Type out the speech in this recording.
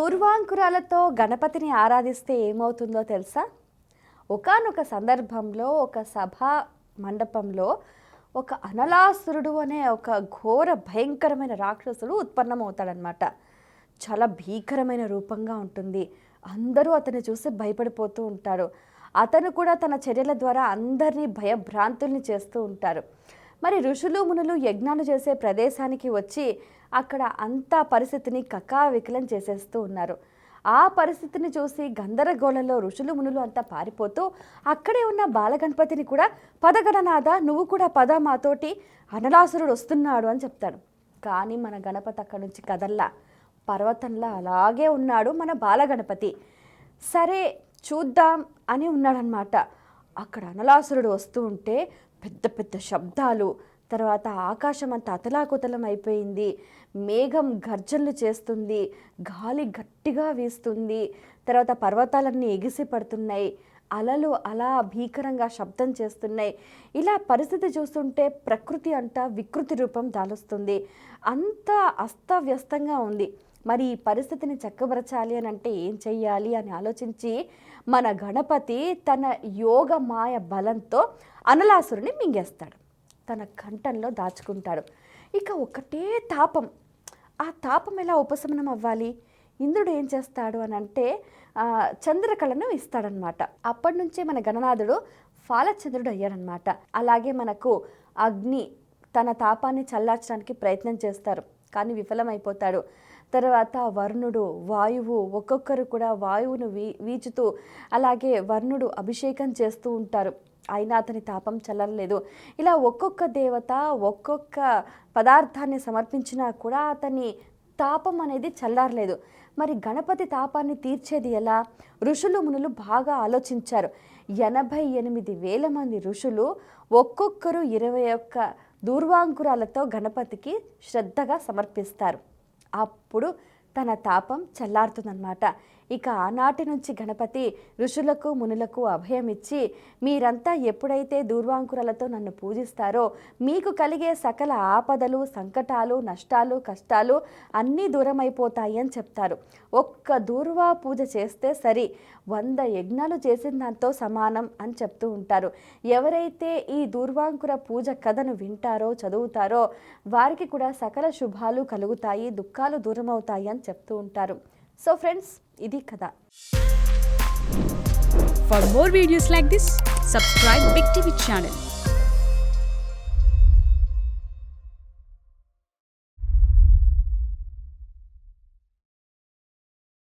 దూర్వాంకురాలతో గణపతిని ఆరాధిస్తే ఏమవుతుందో తెలుసా? ఒకానొక సందర్భంలో ఒక సభా మండపంలో ఒక అనలాసురుడు అనే ఒక ఘోర భయంకరమైన రాక్షసుడు ఉత్పన్నమవుతాడనమాట. చాలా భీకరమైన రూపంగా ఉంటుంది. అందరూ అతన్ని చూసి భయపడిపోతూ ఉంటారు. అతను కూడా తన చర్యల ద్వారా అందరినీ భయభ్రాంతుల్ని చేస్తూ ఉంటారు. మరి ఋషులు మునులు యజ్ఞాలు చేసే ప్రదేశానికి వచ్చి అక్కడ అంతా పరిస్థితిని కకావికలం చేసేస్తూ ఉన్నారు. ఆ పరిస్థితిని చూసి గందరగోళంలో ఋషులు మునులు అంతా పారిపోతూ అక్కడే ఉన్న బాలగణపతిని కూడా పదగణనాథ నువ్వు కూడా పద మాతోటి అనలాసురుడు వస్తున్నాడు అని చెప్తాడు. కానీ మన గణపతి అక్కడి నుంచి కదల్లా, పర్వతంలో అలాగే ఉన్నాడు మన బాలగణపతి. సరే చూద్దాం అని ఉన్నాడనమాట. అక్కడ అనలాసురుడు వస్తూ ఉంటే పెద్ద పెద్ద శబ్దాలు, తర్వాత ఆకాశం అంతా అతలాకుతలం అయిపోయింది. మేఘం గర్జనలు చేస్తుంది, గాలి గట్టిగా వీస్తుంది, తర్వాత పర్వతాలన్నీ ఎగిసి పడుతున్నాయి, అలలు అలా భీకరంగా శబ్దం చేస్తున్నాయి. ఇలా పరిస్థితి చూస్తుంటే ప్రకృతి అంతా వికృతి రూపం దాలుస్తుంది. అంతా అస్తవ్యస్తంగా ఉంది. మరి ఈ పరిస్థితిని చక్కబరచాలి అని అంటే ఏం చెయ్యాలి అని ఆలోచించి మన గణపతి తన యోగ మాయ బలంతో అనలాసురుని మింగేస్తాడు, తన కంఠంలో దాచుకుంటాడు. ఇక ఒకటే తాపం. ఆ తాపం ఎలా ఉపశమనం అవ్వాలి? ఇంద్రుడు ఏం చేస్తాడు అని అంటే చంద్రకళను ఇస్తాడనమాట. అప్పటి నుంచే మన గణనాథుడు ఫాలచంద్రుడు అయ్యాడనమాట. అలాగే మనకు అగ్ని తన తాపాన్ని చల్లార్చడానికి ప్రయత్నం చేస్తారు, కానీ విఫలమైపోతాడు. తర్వాత వరుణుడు, వాయువు, ఒక్కొక్కరు కూడా వాయువును వీచుతూ అలాగే వరుణుడు అభిషేకం చేస్తూ ఉంటారు, అయినా అతని తాపం చల్లలేదు. ఇలా ఒక్కొక్క దేవత ఒక్కొక్క పదార్థాన్ని సమర్పించినా కూడా అతని తాపం అనేది చల్లారలేదు. మరి గణపతి తాపాన్ని తీర్చేది ఎలా? ఋషులు మునులు బాగా ఆలోచించారు. 88,000 మంది ఋషులు ఒక్కొక్కరు 21 దూర్వాంకురాలతో గణపతికి శ్రద్ధగా సమర్పిస్తారు. అప్పుడు తన తాపం చల్లారుతుందన్నమాట. ఇక ఆనాటి నుంచి గణపతి ఋషులకు మునులకు అభయం ఇచ్చి మీరంతా ఎప్పుడైతే దూర్వాంకురాలతో నన్ను పూజిస్తారో మీకు కలిగే సకల ఆపదలు, సంకటాలు, నష్టాలు, కష్టాలు అన్నీ దూరం అయిపోతాయి అని చెప్తారు. ఒక్క దూర్వా పూజ చేస్తే సరి 100 యజ్ఞాలు చేసిన దాంతో సమానం అని చెప్తూ ఉంటారు. ఎవరైతే ఈ దూర్వాంకుర పూజ కథను వింటారో, చదువుతారో వారికి కూడా సకల శుభాలు కలుగుతాయి, దుఃఖాలు దూరం అవుతాయి అని చెప్తూ ఉంటారు. సో ఫ్రెండ్స్, ఇది కథ. For more videos like this, subscribe Big TV channel.